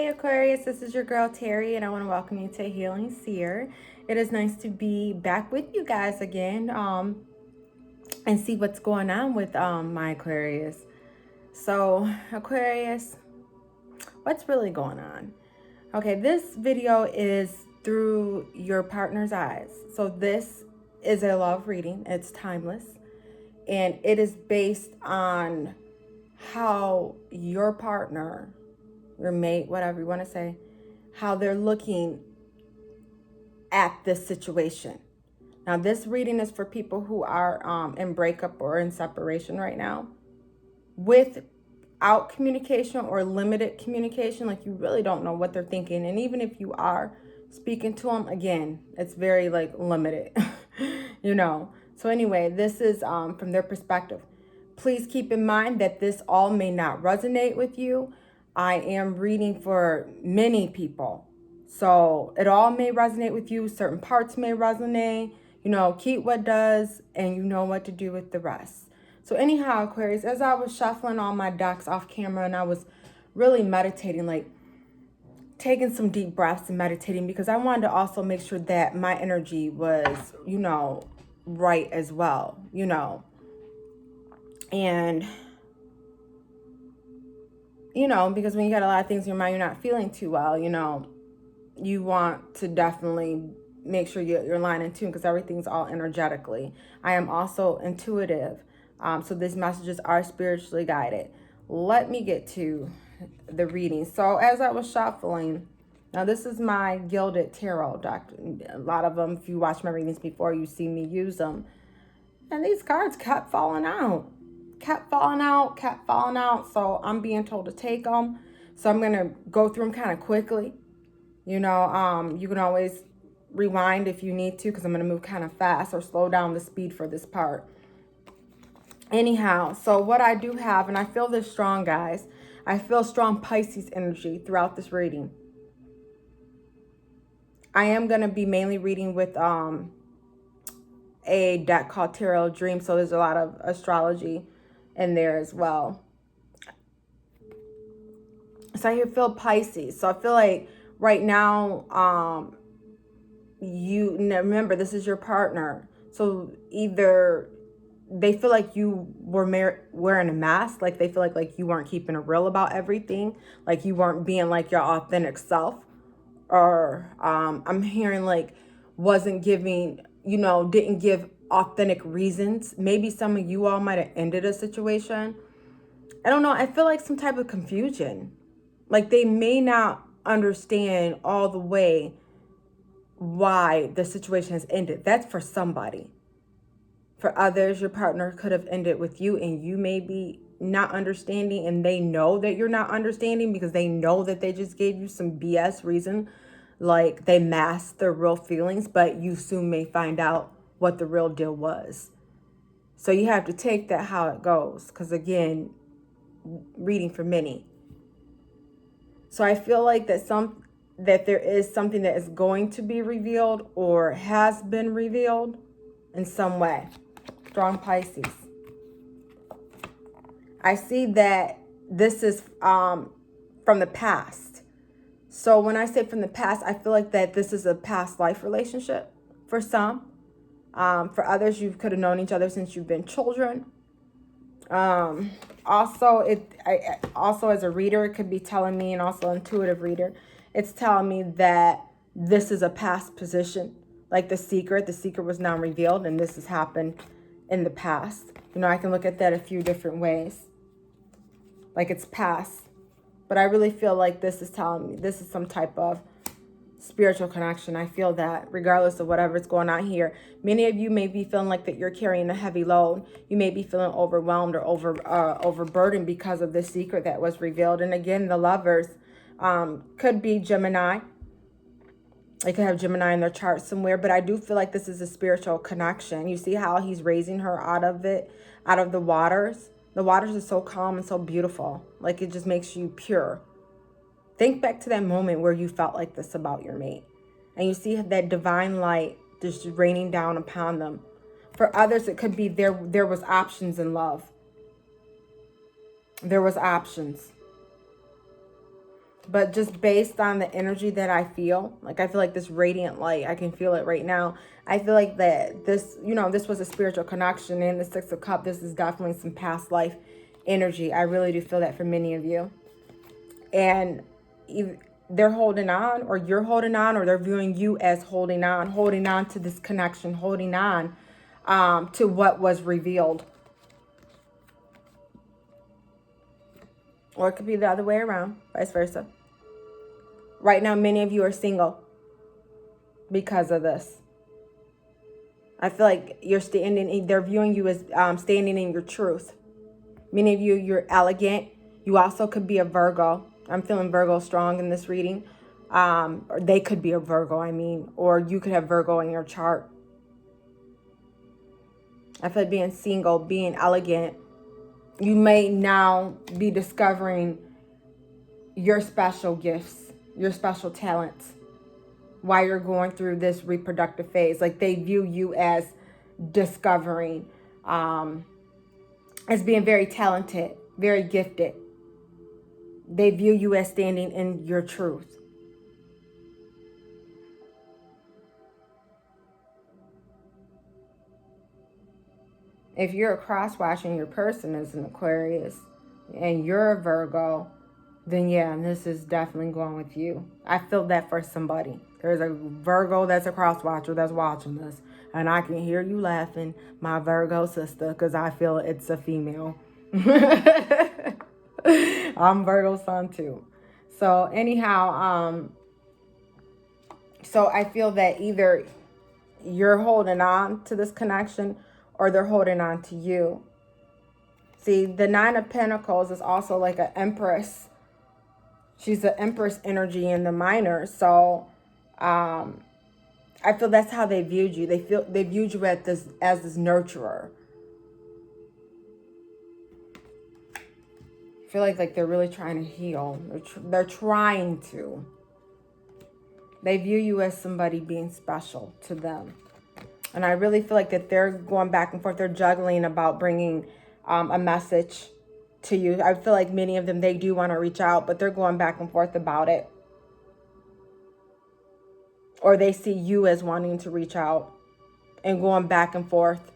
Aquarius, this is your girl Terry, and I want to welcome you to Healing Seer. It is nice to be back with you guys again and see what's going on with my Aquarius. So, Aquarius, what's really going on? Okay, this video is through your partner's eyes. So, this is a love reading, it's timeless, and it is based on how your partner, your mate, whatever you want to say, how they're looking at this situation. Now, this reading is for people who are in breakup or in separation right now, without communication or limited communication. Like, you really don't know what they're thinking. And even if you are speaking to them, again, it's very like limited, you know. So anyway, this is from their perspective. Please keep in mind that this all may not resonate with you. I am reading for many people. So it all may resonate with you. Certain parts may resonate. You know, keep what does, and you know what to do with the rest. So anyhow, Aquarius, as I was shuffling all my decks off camera and I was really meditating, like taking some deep breaths and meditating, because I wanted to also make sure that my energy was, you know, right as well, you know. And, you know, because when you got a lot of things in your mind, you're not feeling too well, you know, you want to definitely make sure you're line in tune, because everything's all energetically. I am also intuitive. So these messages are spiritually guided. Let me get to the reading. So as I was shuffling, now this is my Gilded Tarot deck. A lot of them, if you watch my readings before, you see me use them. And these cards kept falling out. Kept falling out. So I'm being told to take them. So I'm going to go through them kind of quickly. You know, you can always rewind if you need to, because I'm going to move kind of fast, or slow down the speed for this part. Anyhow, so what I do have, and I feel this strong, guys. I feel strong Pisces energy throughout this reading. I am going to be mainly reading with a deck called Tarot Dream, so there's a lot of astrology in there as well. So I feel Pisces. So I feel like right now, you remember, this is your partner. So either they feel like you were wearing a mask, like they feel like you weren't keeping it real about everything, like you weren't being like your authentic self, or I'm hearing like wasn't giving, you know, didn't give authentic reasons. Maybe some of you all might have ended a situation. I don't know. I feel like some type of confusion. Like they may not understand all the way why the situation has ended. That's for somebody. For others, your partner could have ended with you, and you may be not understanding, and they know that you're not understanding because they know that they just gave you some BS reason, like they masked their real feelings, but you soon may find out what the real deal was. So you have to take that how it goes, because again, reading for many. So I feel like that there is something that is going to be revealed or has been revealed in some way. Strong Pisces. I see that this is from the past. So when I say from the past, I feel like that this is a past life relationship for some. For others, you could have known each other since you've been children. Also as a reader, it could be telling me, and also intuitive reader, it's telling me that this is a past position. Like the secret was now revealed, and this has happened in the past. You know, I can look at that a few different ways. Like it's past. But I really feel like this is telling me this is some type of spiritual connection. I feel that regardless of whatever's going on here. Many of you may be feeling like that you're carrying a heavy load. You may be feeling overwhelmed or overburdened because of this secret that was revealed. And again, the lovers could be Gemini. They could have Gemini in their chart somewhere, but I do feel like this is a spiritual connection. You see how he's raising her out of the waters. The waters are so calm and so beautiful. Like it just makes you pure. Think back to that moment where you felt like this about your mate. And you see that divine light just raining down upon them. For others, it could be there was options in love. There was options. But just based on the energy that I feel, like I feel like this radiant light, I can feel it right now. I feel like that this, this was a spiritual connection. And the Six of Cups, this is definitely some past life energy. I really do feel that for many of you. And they're holding on, or you're holding on, or they're viewing you as holding on to this connection, holding on to what was revealed. Or it could be the other way around, vice versa. Right now, many of you are single because of this. I feel like they're viewing you as standing in your truth. Many of you, you're elegant. You also could be a Virgo. I'm feeling Virgo strong in this reading. Or they could be a Virgo, or you could have Virgo in your chart. I feel like being single, being elegant. You may now be discovering your special gifts, your special talents, while you're going through this reproductive phase. Like they view you as discovering, as being very talented, very gifted. They view you as standing in your truth. If you're a cross-watching, your person is an Aquarius and you're a Virgo, then yeah, this is definitely going with you. I feel that for somebody. There's a Virgo that's a cross-watcher that's watching this. And I can hear you laughing, my Virgo sister, because I feel it's a female. I'm Virgo sun too. So anyhow, so I feel that either you're holding on to this connection or they're holding on to you. See, the Nine of Pentacles is also like an Empress. She's the Empress energy in the minor. So I feel that's how they viewed you. They viewed you as this nurturer. I feel like they're really trying to heal. They're trying to. They view you as somebody being special to them. And I really feel like that they're going back and forth. They're juggling about bringing a message to you. I feel like many of them, they do want to reach out, but they're going back and forth about it. Or they see you as wanting to reach out and going back and forth.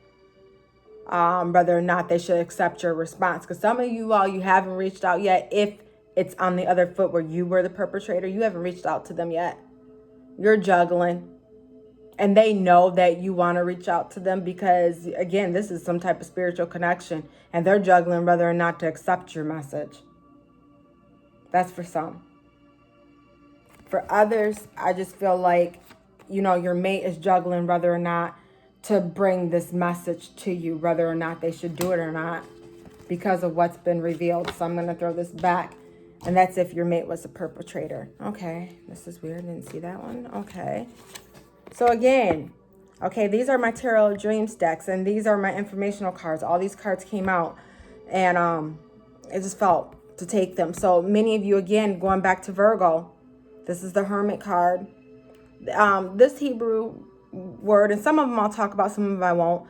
Whether or not they should accept your response. Because some of you all, you haven't reached out yet. If it's on the other foot where you were the perpetrator, you haven't reached out to them yet. You're juggling. And they know that you want to reach out to them because, again, this is some type of spiritual connection. And they're juggling whether or not to accept your message. That's for some. For others, I just feel like, your mate is juggling whether or not to bring this message to you, whether or not they should do it or not, because of what's been revealed. So I'm going to throw this back. And that's if your mate was a perpetrator. Okay, this is weird. Didn't see that one. Okay. So again, okay, these are my Tarot Dreams decks, and these are my informational cards. All these cards came out, and it just felt to take them. So many of you, again, going back to Virgo, this is the Hermit card. This Hebrew word, and some of them I'll talk about, some of them I won't.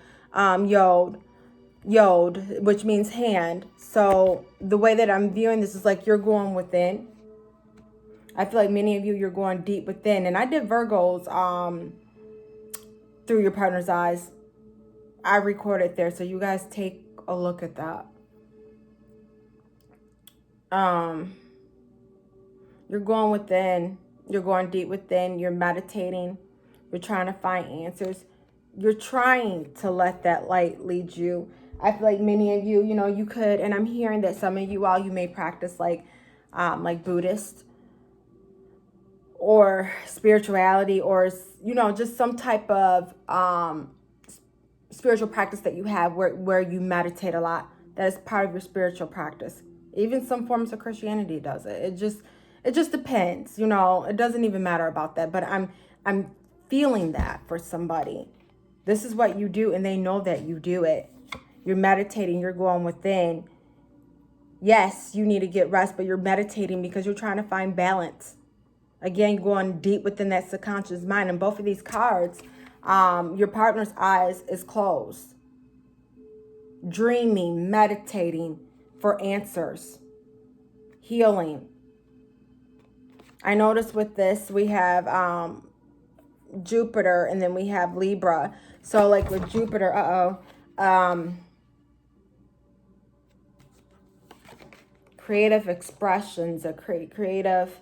Yod, which means hand. So the way that I'm viewing this is like you're going within. I feel like many of you, you're going deep within. And I did Virgos through your partner's eyes. I recorded there, so you guys take a look at that. You're going within. You're going deep within. You're meditating. You're trying to find answers. You're trying to let that light lead you. I feel like many of you, you could, and I'm hearing that some of you all, you may practice like Buddhist or spirituality, or, just some type of spiritual practice that you have where you meditate a lot. That is part of your spiritual practice. Even some forms of Christianity does it. It just depends, it doesn't even matter about that. But I'm feeling that for somebody. This is what you do, and they know that you do it. You're meditating, you're going within. Yes, you need to get rest, but you're meditating because you're trying to find balance. Again, going deep within that subconscious mind. And both of these cards, your partner's eyes is closed. Dreaming, meditating for answers. Healing. I noticed with this, we have Jupiter, and then we have Libra. So like with Jupiter, creative expressions, a creative.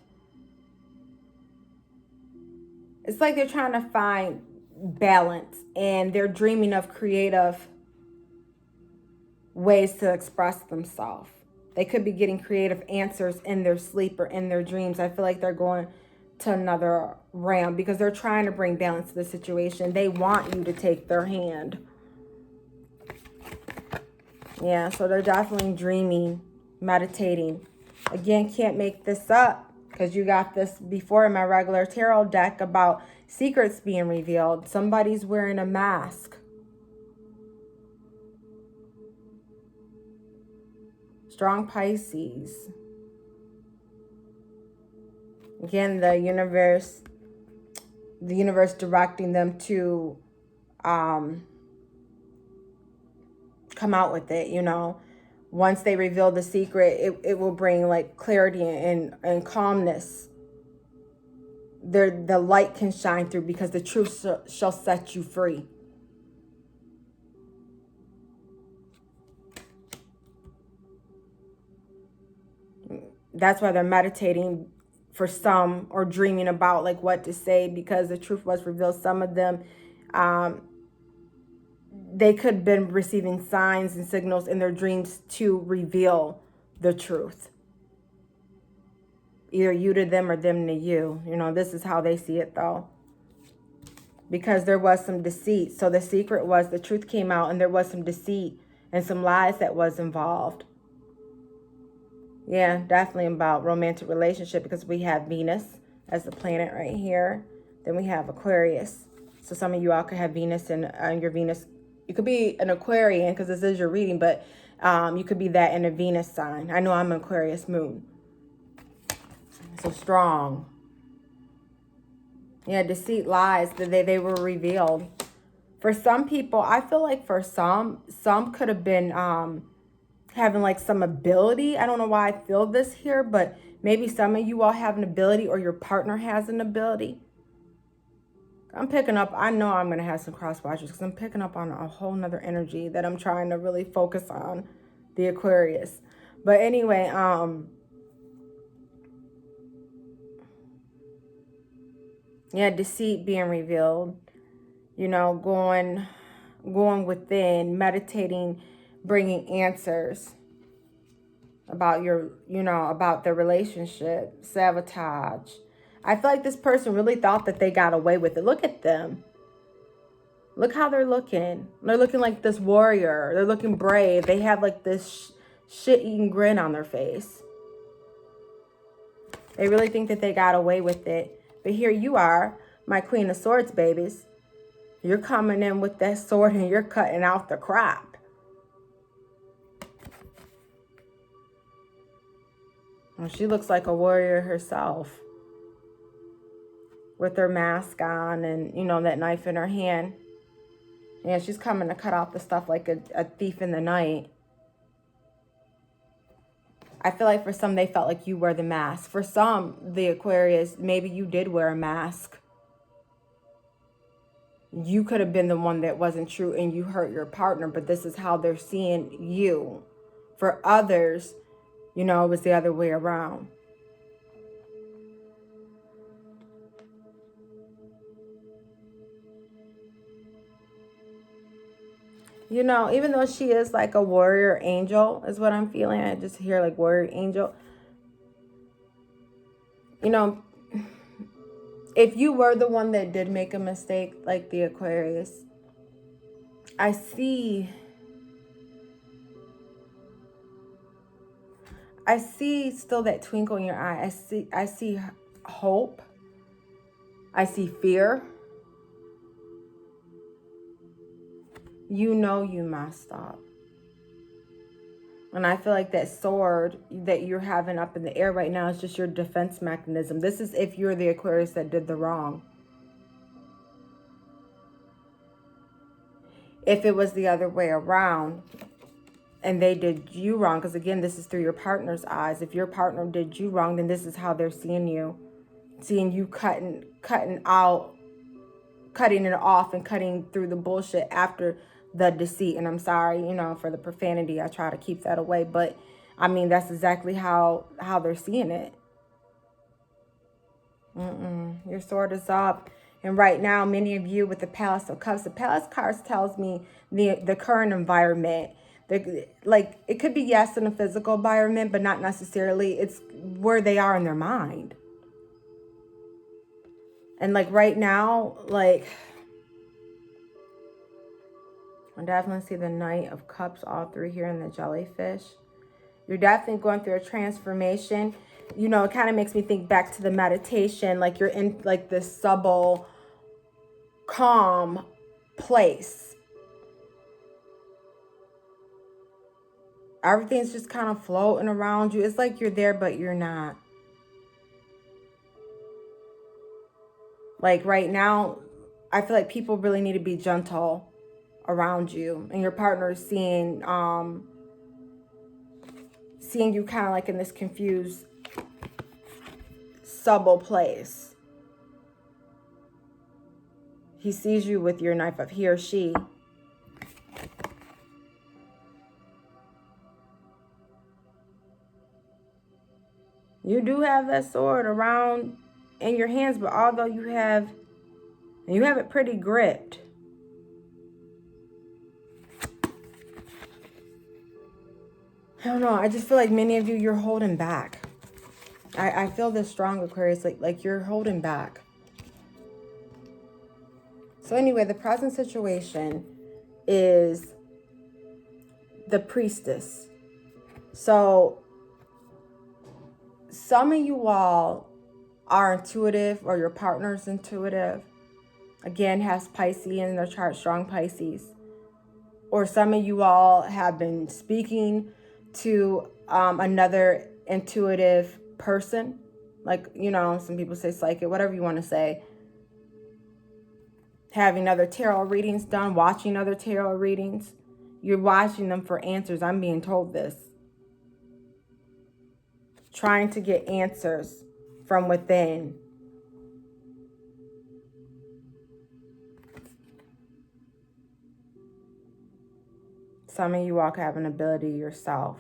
It's like they're trying to find balance, and they're dreaming of creative ways to express themselves. They could be getting creative answers in their sleep or in their dreams. I feel like they're going to another realm because they're trying to bring balance to the situation. They want you to take their hand. Yeah, so they're definitely dreaming, meditating. Again, can't make this up because you got this before in my regular tarot deck about secrets being revealed. Somebody's wearing a mask. Strong Pisces. Again, the universe directing them to come out with it, you know. Once they reveal the secret, it will bring like clarity and calmness. The light can shine through because the truth shall set you free. That's why they're meditating for some, or dreaming about like what to say, because the truth was revealed. Some of them, they could have been receiving signs and signals in their dreams to reveal the truth. Either you to them or them to you. You know, this is how they see it though. Because there was some deceit. So the secret was the truth came out, and there was some deceit and some lies that was involved. Yeah, definitely about romantic relationship, because we have Venus as the planet right here. Then we have Aquarius. So some of you all could have Venus and your Venus. You could be an Aquarian because this is your reading, but you could be that in a Venus sign. I know I'm an Aquarius moon. So strong. Yeah, deceit, lies, they were revealed. For some people, I feel like for some could have been having like some ability. I don't know why I feel this here, but maybe some of you all have an ability, or your partner has an ability. I'm picking up, I know I'm going to have some cross watchers because I'm picking up on a whole nother energy that I'm trying to really focus on, the Aquarius. But anyway, yeah, deceit being revealed, you know, going within, meditating, bringing answers about your, you know, about the relationship, sabotage. I feel like this person really thought that they got away with it. Look at them. Look how they're looking. They're looking like this warrior. They're looking brave. They have like this shit-eating grin on their face. They really think that they got away with it. But here you are, my Queen of Swords babies. You're coming in with that sword and you're cutting out the crap. Well, she looks like a warrior herself, with her mask on and, you know, that knife in her hand. Yeah, she's coming to cut out the stuff like a thief in the night. I feel like for some, they felt like you wear the mask. For some, the Aquarius, maybe you did wear a mask. You could have been the one that wasn't true and you hurt your partner, but this is how they're seeing you. For others, you know, it was the other way around. You know, even though she is like a warrior angel, is what I'm feeling. I just hear like warrior angel. You know, if you were the one that did make a mistake, like the Aquarius, I see still that twinkle in your eye. I see hope. I see fear. You know you messed up. And I feel like that sword that you're having up in the air right now is just your defense mechanism. This is if you're the Aquarius that did the wrong. If it was the other way around and they did you wrong, because again, this is through your partner's eyes. If your partner did you wrong, then this is how they're seeing you. seeing you cutting it off and cutting through the bullshit after the deceit. And I'm sorry, you know, for the profanity. I try to keep that away, but I mean, that's exactly how they're seeing it. Your sword is up. And right now, many of you with the Palace of Cups, the Palace cards tells me the current environment. Like, it could be, yes, in a physical environment, but not necessarily. It's where they are in their mind. And like right now, like, I definitely see the Knight of Cups all through here in the jellyfish. You're definitely going through a transformation. You know, it kind of makes me think back to the meditation. Like, you're in like this subtle, calm place. Everything's just kind of floating around you. It's like you're there, but you're not. Like right now, I feel like people really need to be gentle around you. And your partner is seeing you kind of like in this confused, subtle place. He sees you with your knife of, he or she. You do have that sword around in your hands, but although you have it pretty gripped. I don't know. I just feel like many of you, you're holding back. I feel this strong, Aquarius, like you're holding back. So anyway, the present situation is the Priestess. So some of you all are intuitive, or your partner's intuitive. Again, has Pisces in their chart, strong Pisces. Or some of you all have been speaking to another intuitive person. Like, you know, some people say psychic, whatever you want to say. Having other tarot readings done, watching other tarot readings. You're watching them for answers. I'm being told this. Trying to get answers from within. Some of you all have an ability yourself.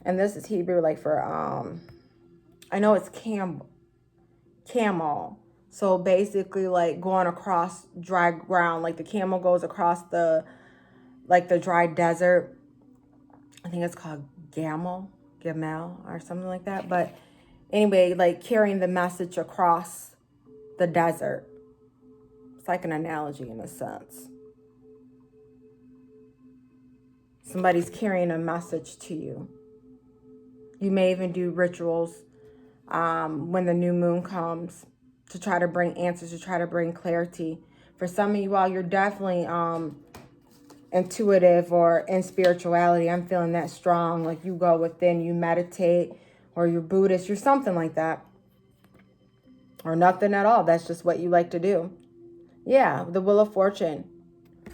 And this is Hebrew, like for, I know it's camel. So basically like going across dry ground, like the camel goes across the dry desert. I think it's called gamel or something like that. But anyway, like carrying the message across the desert. It's like an analogy in a sense. Somebody's carrying a message to you. You may even do rituals when the new moon comes to try to bring answers, to try to bring clarity. For some of you all, you're definitely intuitive or in spirituality. I'm feeling that strong. Like you go within, you meditate, or you're Buddhist, you're something like that. Or nothing at all. That's just what you like to do. Yeah, the Wheel of Fortune.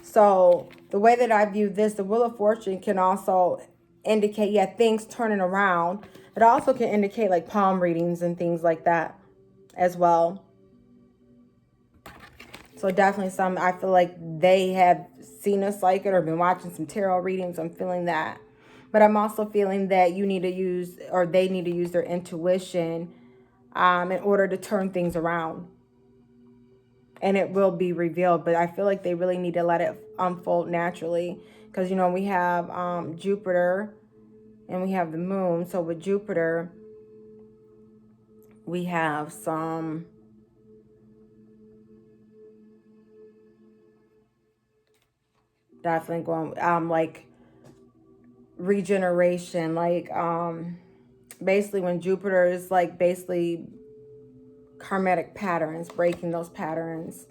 So the way that I view this, the Wheel of Fortune can also indicate, yeah, things turning around. It also can indicate like palm readings and things like that as well. So definitely I feel like they have seen a psychic or been watching some tarot readings. I'm feeling that. But I'm also feeling that you need to use, or they need to use their intuition in order to turn things around. And it will be revealed. But I feel like they really need to let it unfold naturally. Because, you know, we have Jupiter and we have the moon. So with Jupiter, we have some definitely going like regeneration, like basically when Jupiter is like basically karmatic patterns, breaking those patterns.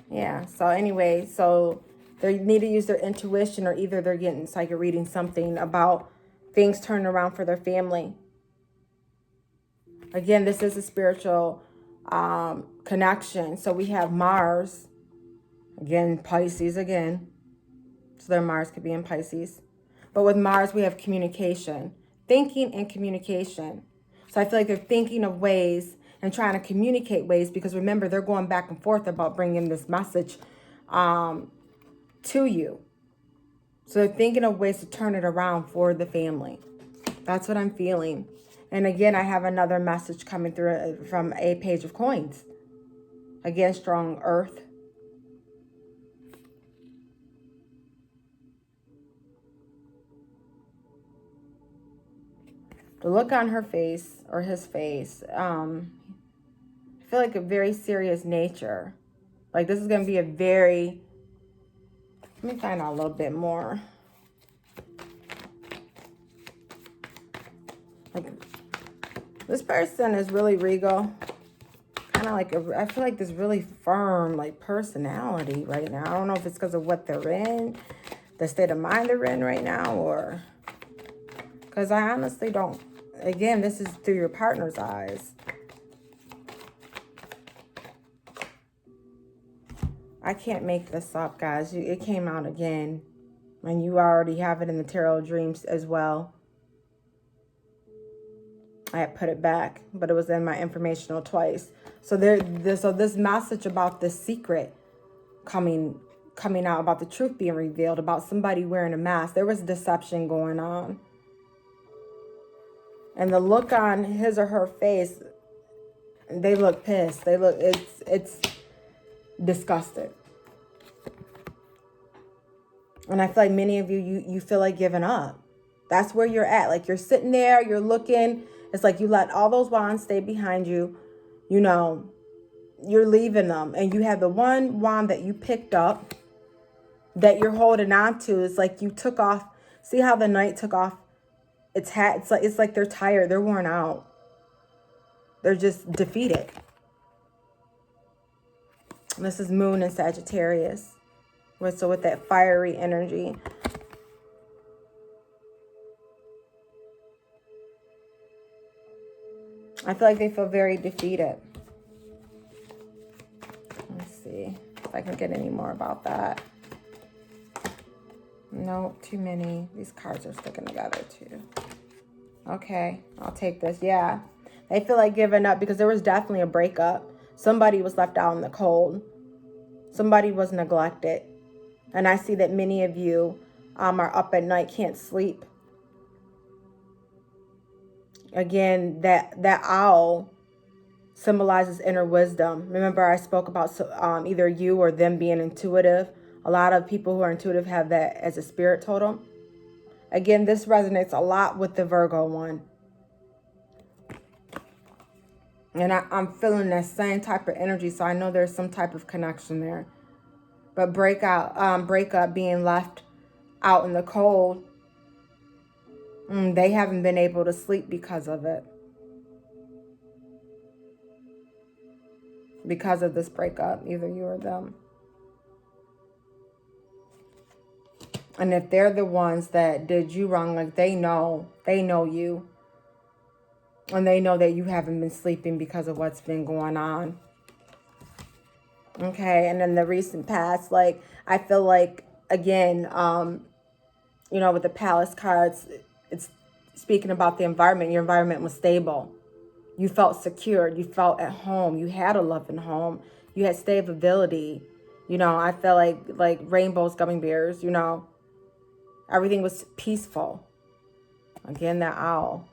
Yeah, so anyway, so they need to use their intuition, or either they're getting psychic reading something about things turning around for their family. Again, this is a spiritual connection. So we have Mars, again, Pisces again, So their Mars could be in Pisces. But with Mars, we have communication, thinking and communication. So I feel like they're thinking of ways and trying to communicate ways, because remember, they're going back and forth about bringing this message to you. So they're thinking of ways to turn it around for the family. That's what I'm feeling. And again, I have another message coming through from a page of coins. Again, strong earth. The look on her face, or his face, I feel like a very serious nature. Like this is going to be a very, let me find out a little bit more. Like this person is really regal. Kind of like, I feel like this really firm, like personality right now. I don't know if it's because of what they're in, the state of mind they're in right now, or because I honestly don't. Again, this is through your partner's eyes. I can't make this up, guys. It came out again. And you already have it in the tarot dreams as well. I had put it back, but it was in my informational twice. So this message about this secret coming out, about the truth being revealed, about somebody wearing a mask. There was deception going on. And the look on his or her face, they look pissed. They look, it's disgusted. And I feel like many of you feel like giving up. That's where you're at. Like you're sitting there, you're looking. It's like you let all those wands stay behind you. You know, you're leaving them. And you have the one wand that you picked up that you're holding on to. It's like you took off. See how the knight took off its hat? It's like they're tired. They're worn out. They're just defeated. And this is Moon in Sagittarius. So with that fiery energy. I feel like they feel very defeated. Let's see if I can get any more about that. No, too many. These cards are sticking together too. Okay, I'll take this. Yeah, they feel like giving up because there was definitely a breakup. Somebody was left out in the cold. Somebody was neglected. And I see that many of you are up at night, can't sleep. Again, that owl symbolizes inner wisdom. Remember, I spoke about either you or them being intuitive. A lot of people who are intuitive have that as a spirit totem. Again, this resonates a lot with the Virgo one. And I'm feeling that same type of energy, so I know there's some type of connection there. But breakup, being left out in the cold, they haven't been able to sleep because of it. Because of this breakup, either you or them. And if they're the ones that did you wrong, like they know you. And they know that you haven't been sleeping because of what's been going on. Okay, and in the recent past, like, I feel like, again, with the Palace cards, it's speaking about the environment. Your environment was stable. You felt secure. You felt at home. You had a loving home. You had stability. I felt like rainbows, gummy bears, Everything was peaceful. Again, that owl.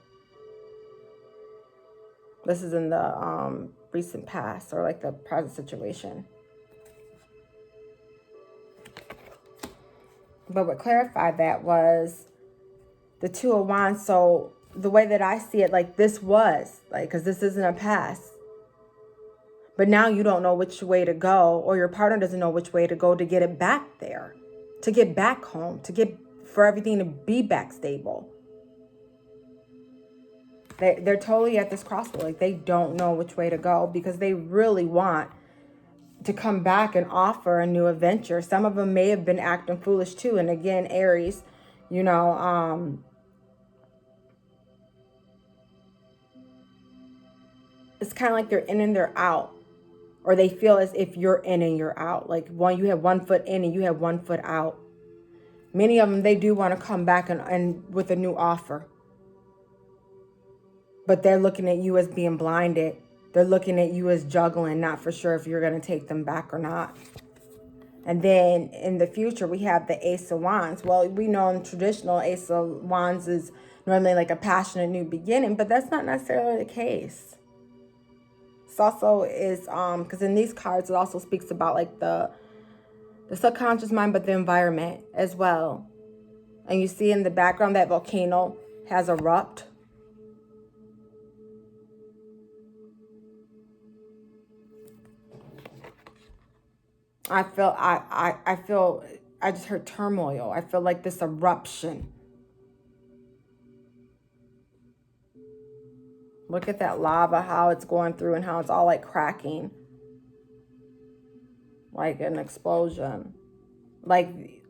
This is in the recent past, or like the present situation. But what clarified that was the Two of Wands. So the way that I see it, like this was, like, because this isn't a past. But now you don't know which way to go, or your partner doesn't know which way to go to get it back there, to get back home, for everything to be back stable. They're totally at this crossroad. Like they don't know which way to go because they really want to come back and offer a new adventure. Some of them may have been acting foolish too. And again, Aries, it's kind of like they're in and they're out. Or they feel as if you're in and you're out. Like you have one foot in and you have one foot out. Many of them, they do want to come back and with a new offer. But they're looking at you as being blinded. They're looking at you as juggling, not for sure if you're going to take them back or not. And then in the future, we have the Ace of Wands. Well, we know in traditional, Ace of Wands is normally like a passionate new beginning, but that's not necessarily the case. It's also is, because in these cards, it also speaks about like the subconscious mind, but the environment as well. And you see in the background that volcano has erupted. I just heard turmoil. I feel like this eruption. Look at that lava, how it's going through and how it's all like cracking. Like an explosion. Like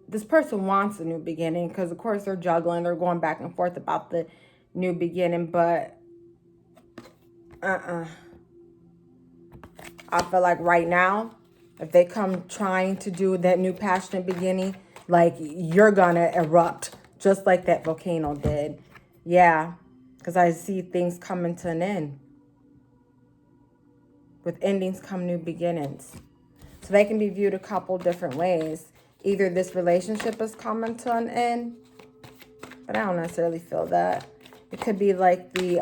this person wants a new beginning because of course they're juggling. They're going back and forth about the new beginning, but I feel like right now, if they come trying to do that new passionate beginning, like you're gonna erupt just like that volcano did. Yeah, because I see things coming to an end. With endings come new beginnings. So they can be viewed a couple different ways. Either this relationship is coming to an end, but I don't necessarily feel that. It could be like the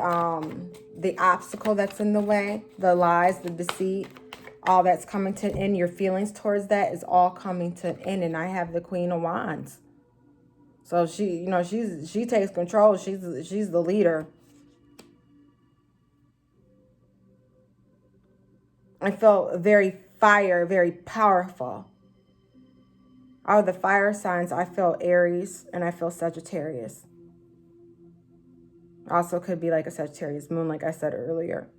obstacle that's in the way, the lies, the deceit, all that's coming to an end. Your feelings towards that is all coming to an end. And I have the Queen of Wands. So she, you know, she takes control. She's the leader. I feel very fire, very powerful. Out of the fire signs, I feel Aries and I feel Sagittarius. Also could be like a Sagittarius moon, like I said earlier.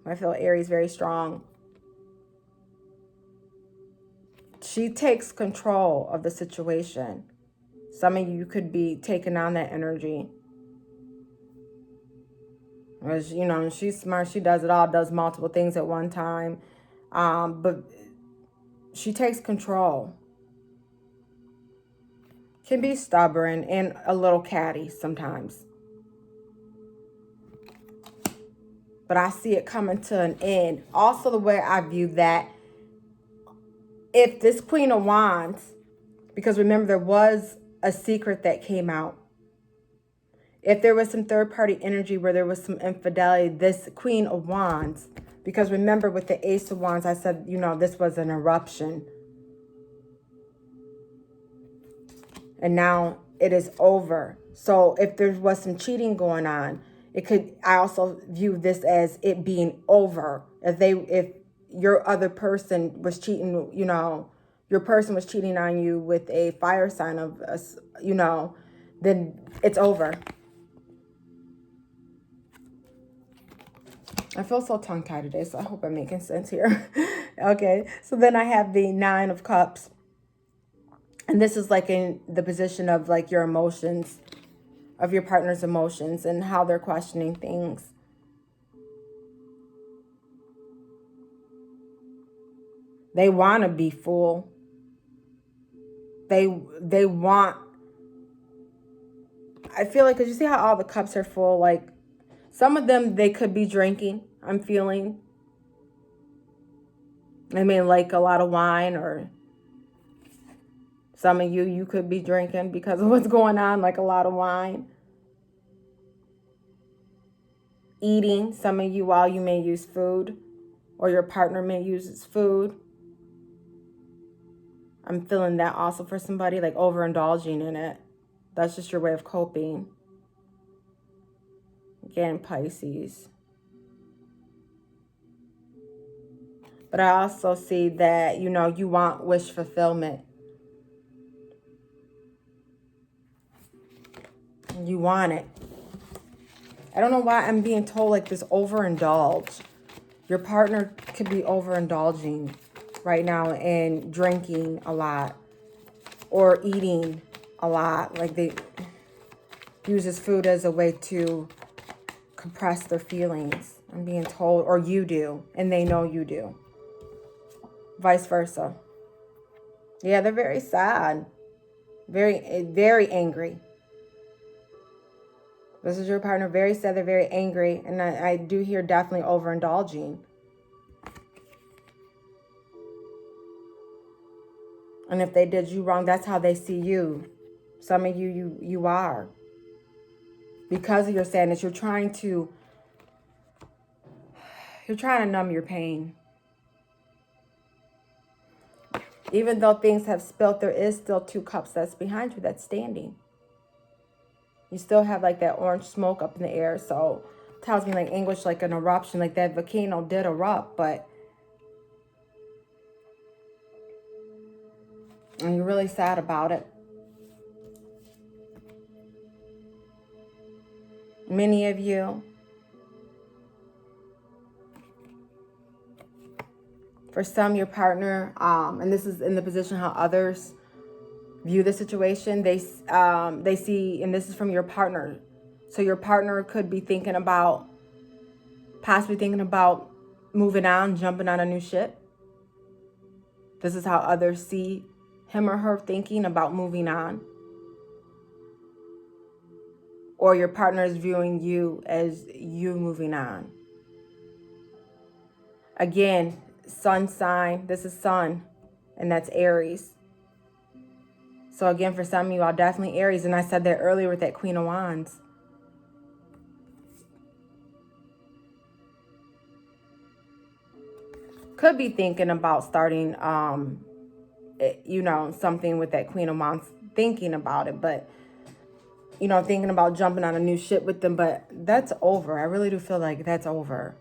I feel Aries very strong. She takes control of the situation. Some of you could be taking on that energy. As you know, she's smart. She does it all, does multiple things at one time. But she takes control. Can be stubborn and a little catty sometimes. But I see it coming to an end. Also, the way I view that, if this Queen of Wands, because remember, there was a secret that came out. If there was some third-party energy where there was some infidelity, this Queen of Wands, because remember with the Ace of Wands, I said, you know, this was an eruption. And now it is over. So if there was some cheating going on, I also view this as it being over. If your other person was cheating, you know, your person was cheating on you with a fire sign of, you know, then it's over. I feel so tongue-tied today, so I hope I'm making sense here. Okay, so then I have the Nine of Cups. And this is like in the position of like your emotions, of your partner's emotions and how they're questioning things. They want to be full. They want, I feel like, because you see how all the cups are full, like some of them, they could be drinking, I'm feeling. I mean, like a lot of wine, or some of you could be drinking because of what's going on, like a lot of wine. Eating, some of you, while you may use food, or your partner may use food. I'm feeling that also for somebody, like overindulging in it. That's just your way of coping. Again, Pisces. But I also see that, you know, you want wish fulfillment. You want it. I don't know why I'm being told like this overindulge. Your partner could be overindulging right now and drinking a lot or eating a lot. Like they use this food as a way to compress their feelings. I'm being told, or you do, and they know you do. Vice versa. Yeah, they're very sad. Very, very angry. This is your partner, very sad, they're very angry. And I do hear definitely overindulging. And if they did you wrong, that's how they see you. Some of you are. Because of your sadness, you're trying to numb your pain. Even though things have spilled, there is still 2 cups that's behind you that's standing. You still have like that orange smoke up in the air. So it tells me like anguish, like an eruption, like that volcano did erupt, and you're really sad about it. Many of you, for some, your partner, and this is in the position how others view the situation. They see, and this is from your partner. So your partner could be possibly thinking about moving on, jumping on a new ship. This is how others see him or her thinking about moving on. Or your partner is viewing you as you moving on. Again, sun sign. This is sun, and that's Aries. So again, for some of you, definitely Aries. And I said that earlier with that Queen of Wands. Could be thinking about starting, something with that Queen of Wands. Thinking about it, but, thinking about jumping on a new ship with them. But that's over. I really do feel like that's over.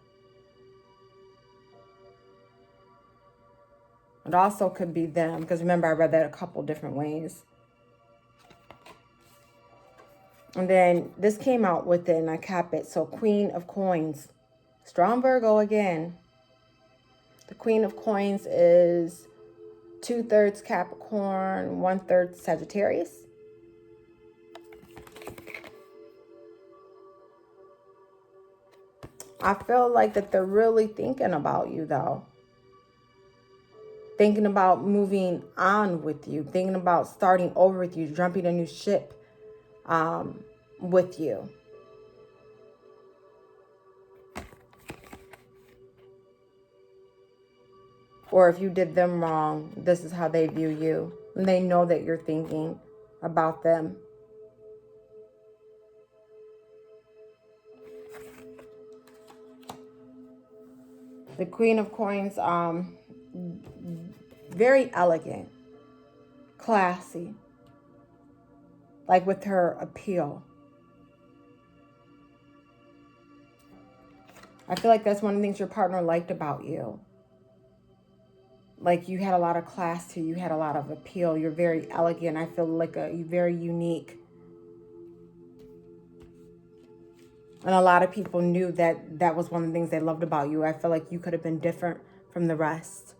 It also could be them, because remember, I read that a couple different ways. And then this came out with it, and I cap it. So Queen of Coins. Strong Virgo again. The Queen of Coins is 2/3 Capricorn, 1/3 Sagittarius. I feel like that they're really thinking about you, though. Thinking about moving on with you. Thinking about starting over with you. Jumping a new ship with you. Or if you did them wrong, this is how they view you. And they know that you're thinking about them. The Queen of Coins, very elegant, classy, like with her appeal. I feel like that's one of the things your partner liked about you. Like you had a lot of class to you. You had a lot of appeal. You're very elegant. I feel like you're very unique. And a lot of people knew that that was one of the things they loved about you. I feel like you could have been different from the rest.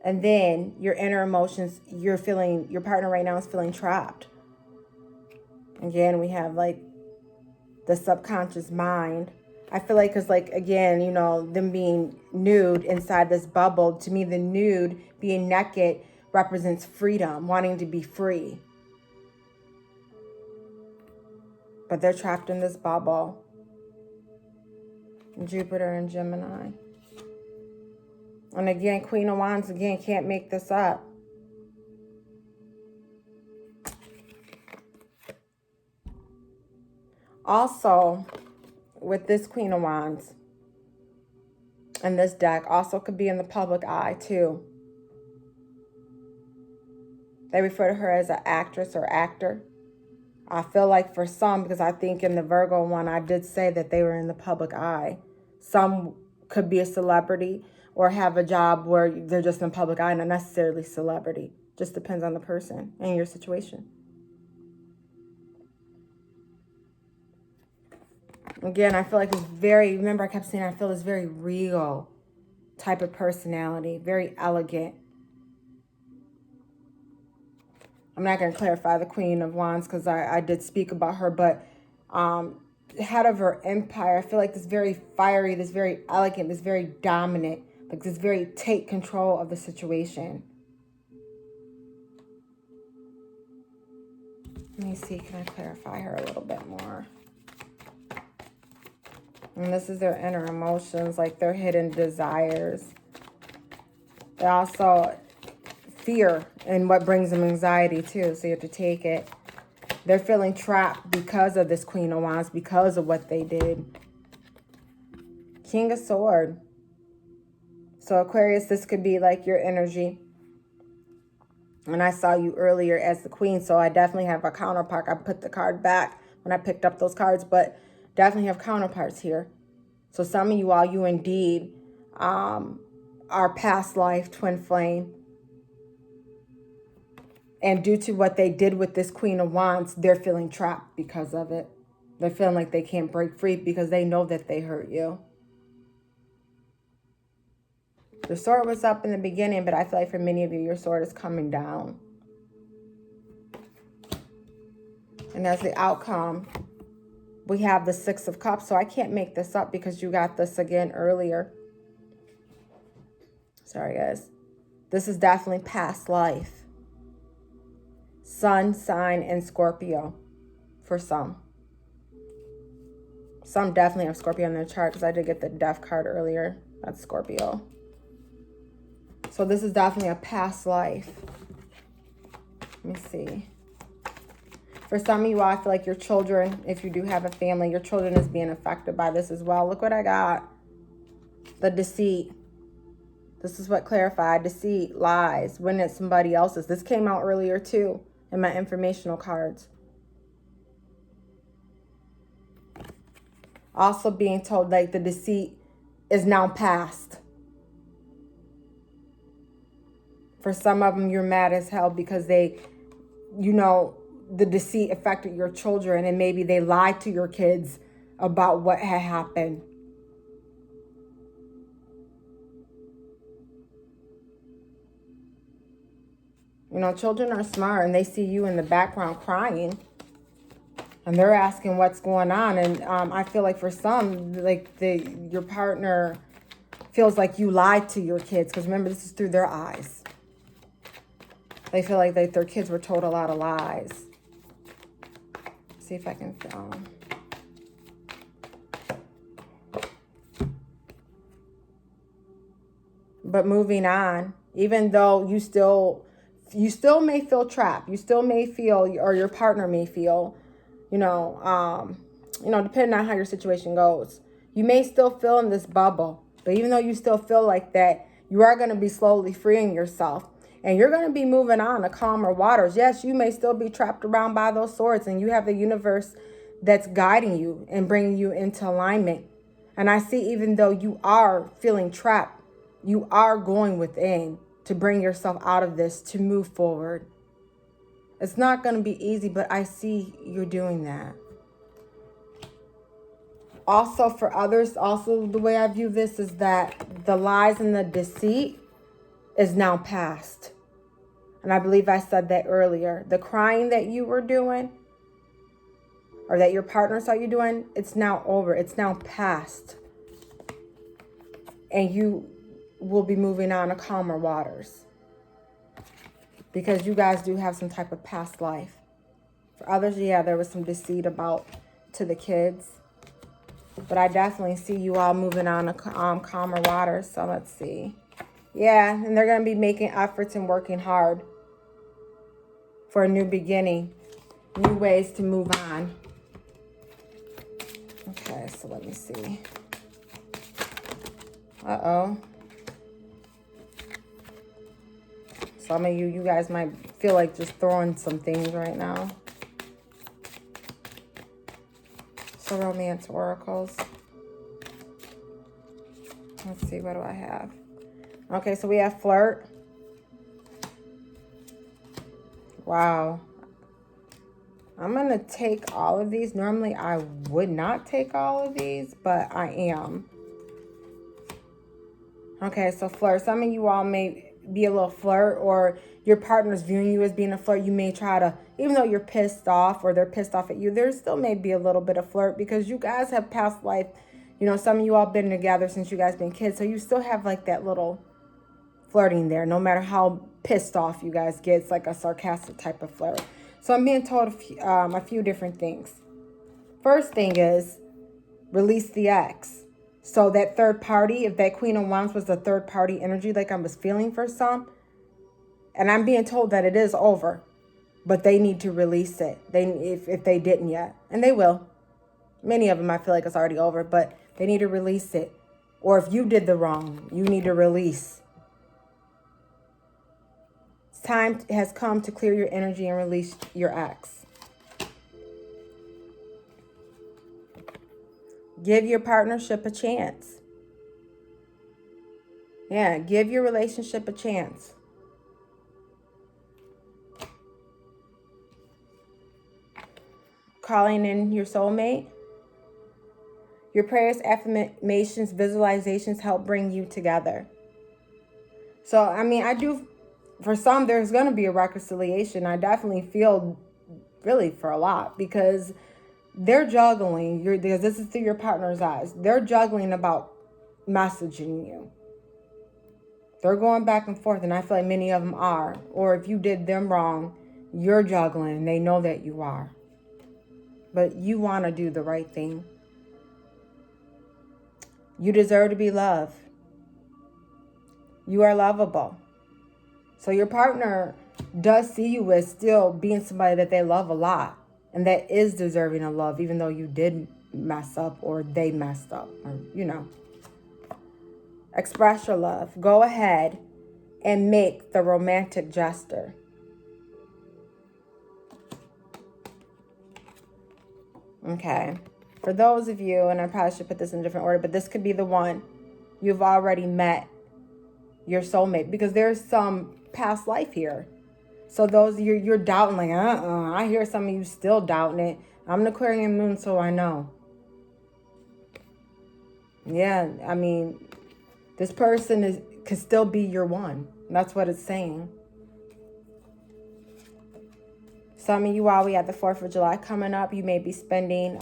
And then your inner emotions, your partner right now is feeling trapped. Again, we have like the subconscious mind. I feel like, because like, again, them being nude inside this bubble, to me, the nude, being naked, represents freedom, wanting to be free. But they're trapped in this bubble. Jupiter and Gemini. And again, Queen of Wands, again, can't make this up. Also, with this Queen of Wands and this deck, also could be in the public eye too. They refer to her as an actress or actor. I feel like for some, because I think in the Virgo one, I did say that they were in the public eye. Some could be a celebrity or have a job where they're just in the public eye, not necessarily celebrity. Just depends on the person and your situation. Again, I feel like it's remember I kept saying I feel this very real type of personality, very elegant. I'm not going to clarify the Queen of Wands because I did speak about her, but head of her empire, I feel like this very fiery, this very elegant, this very dominant, like this very take control of the situation. Let me see, can I clarify her a little bit more? And this is their inner emotions, like their hidden desires. They also fear and what brings them anxiety too, so you have to take it. They're feeling trapped because of this Queen of Wands, because of what they did. King of Swords. So Aquarius, this could be like your energy. And I saw you earlier as the Queen, so I definitely have a counterpart. I put the card back when I picked up those cards, but definitely have counterparts here. So some of you all, you indeed are past life twin flame. And due to what they did with this Queen of Wands, they're feeling trapped because of it. They're feeling like they can't break free because they know that they hurt you. The sword was up in the beginning, but I feel like for many of you, your sword is coming down. And as the outcome, we have the Six of Cups. So I can't make this up because you got this again earlier. Sorry, guys. This is definitely past life. Sun, sign, and Scorpio for some. Some definitely have Scorpio on their chart because I did get the Death card earlier. That's Scorpio. So this is definitely a past life. Let me see. For some of you, I feel like your children, if you do have a family, your children is being affected by this as well. Look what I got. The deceit. This is what clarified. Deceit, lies, when it's somebody else's. This came out earlier too in my informational cards. Also being told like the deceit is now past. For some of them, you're mad as hell because they, you know, the deceit affected your children and maybe they lied to your kids about what had happened. You know, children are smart and they see you in the background crying and they're asking what's going on. And I feel like for some, like your partner feels like you lied to your kids because remember, this is through their eyes. They feel like their kids were told a lot of lies. See if I can film. But moving on, even though you still may feel trapped. You still may feel, or your partner may feel, depending on how your situation goes. You may still feel in this bubble. But even though you still feel like that, you are going to be slowly freeing yourself. And you're going to be moving on to calmer waters. Yes, you may still be trapped around by those swords. And you have the universe that's guiding you and bringing you into alignment. And I see even though you are feeling trapped, you are going within to bring yourself out of this, to move forward. It's not going to be easy, but I see you're doing that. Also for others, also the way I view this is that the lies and the deceit is now past. And I believe I said that earlier. The crying that you were doing or that your partner saw you doing, it's now over. It's now past. And you will be moving on to calmer waters. Because you guys do have some type of past life. For others, yeah, there was some deceit about to the kids. But I definitely see you all moving on to calmer waters. So let's see. Yeah, and they're going to be making efforts and working hard for a new beginning, new ways to move on. Okay, so let me see. Uh-oh. Some of you guys might feel like just throwing some things right now. So romance oracles. Let's see, what do I have? Okay, so we have flirt. Wow. I'm going to take all of these. Normally, I would not take all of these, but I am. Okay, so flirt. Some of you all may be a little flirt, or your partner's viewing you as being a flirt. You may try to, even though you're pissed off or they're pissed off at you, there still may be a little bit of flirt because you guys have past life. You know, some of you all been together since you guys been kids, so you still have like that little flirting there. No matter how pissed off you guys get, it's like a sarcastic type of flirt. So I'm being told a few different things. First thing is release the ex. So that third party, if that Queen of Wands was the third party energy like I was feeling for some, and I'm being told that it is over, but they need to release it. If they didn't yet, and they will. Many of them I feel like it's already over, but they need to release it. Or if you did the wrong, you need to release. Time has come to clear your energy and release your ex. Give your partnership a chance. Yeah, give your relationship a chance. Calling in your soulmate. Your prayers, affirmations, visualizations help bring you together. So, I mean, I do, for some, there's going to be a reconciliation. I definitely feel really for a lot because they're juggling, because this is through your partner's eyes. They're juggling about messaging you. They're going back and forth, and I feel like many of them are. Or if you did them wrong, you're juggling, and they know that you are. But you want to do the right thing. You deserve to be loved. You are lovable. So your partner does see you as still being somebody that they love a lot, and that is deserving of love, even though you did mess up or they messed up, or, you know. Express your love. Go ahead and make the romantic gesture. Okay. For those of you, and I probably should put this in a different order, but this could be the one you've already met your soulmate, because there's some past life here. So those you're doubting, like, I hear some of you still doubting it. I'm an Aquarian moon, so I know. Yeah, I mean, this person could still be your one. That's what it's saying. Some of you, while we have the 4th of July coming up, you may be spending,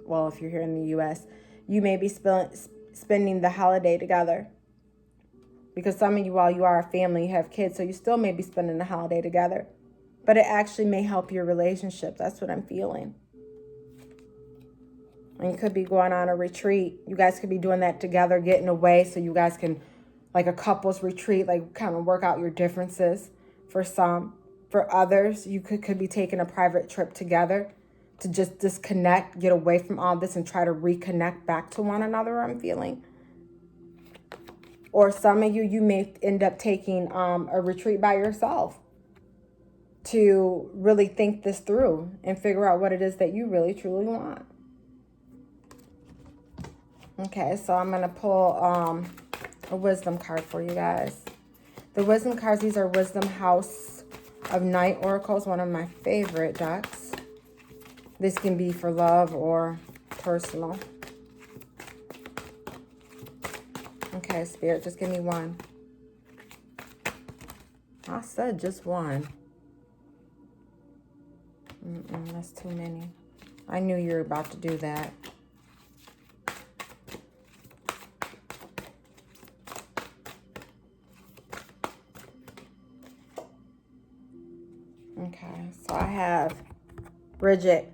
well, if you're here in the U.S., you may be spending the holiday together. Because some of you, while you are a family, you have kids, so you still may be spending the holiday together. But it actually may help your relationship. That's what I'm feeling. And you could be going on a retreat. You guys could be doing that together, getting away, so you guys can, like a couples retreat, like kind of work out your differences for some. For others, you could be taking a private trip together to just disconnect, get away from all this, and try to reconnect back to one another, I'm feeling. Or some of you may end up taking a retreat by yourself to really think this through and figure out what it is that you really, truly want. Okay, so I'm going to pull a wisdom card for you guys. The wisdom cards, these are Wisdom House of Night Oracles, one of my favorite decks. This can be for love or personal. Okay, Spirit, just give me one. I said just one. That's too many. I knew you were about to do that. Okay, so I have Bridget.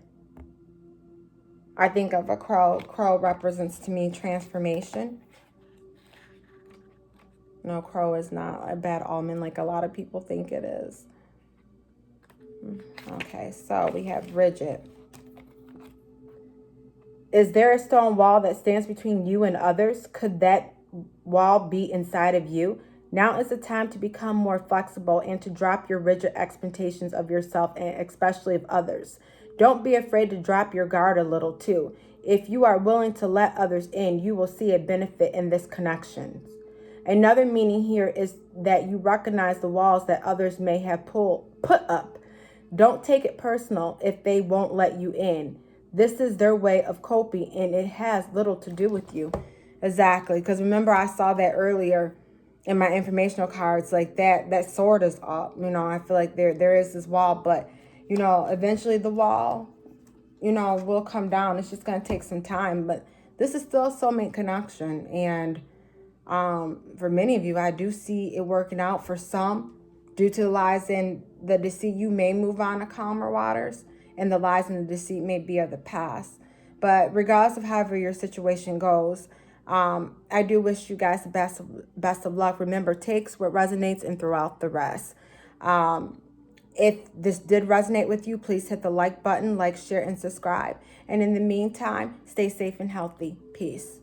I think of a crow. Crow represents to me transformation. No, crow is not a bad omen like a lot of people think it is. Okay, so we have Bridget. Is there a stone wall that stands between you and others? Could that wall be inside of you? Now is the time to become more flexible and to drop your rigid expectations of yourself and especially of others. Don't be afraid to drop your guard a little too. If you are willing to let others in, you will see a benefit in this connection. Another meaning here is that you recognize the walls that others may have put up. Don't take it personal if they won't let you in. This is their way of coping, and it has little to do with you. Exactly, because remember I saw that earlier in my informational cards, like that sword is up. You know, I feel like there is this wall, but, you know, eventually the wall, you know, will come down. It's just going to take some time, but this is still a soulmate connection, and for many of you, I do see it working out. For some, Due to the lies and the deceit, you may move on to calmer waters, and the lies and the deceit may be of the past. But regardless of however your situation goes, I do wish you guys the best of luck. Remember, takes what resonates and throw out the rest. If this did resonate with you, please hit the like button, like, share, and subscribe. And in the meantime, stay safe and healthy. Peace.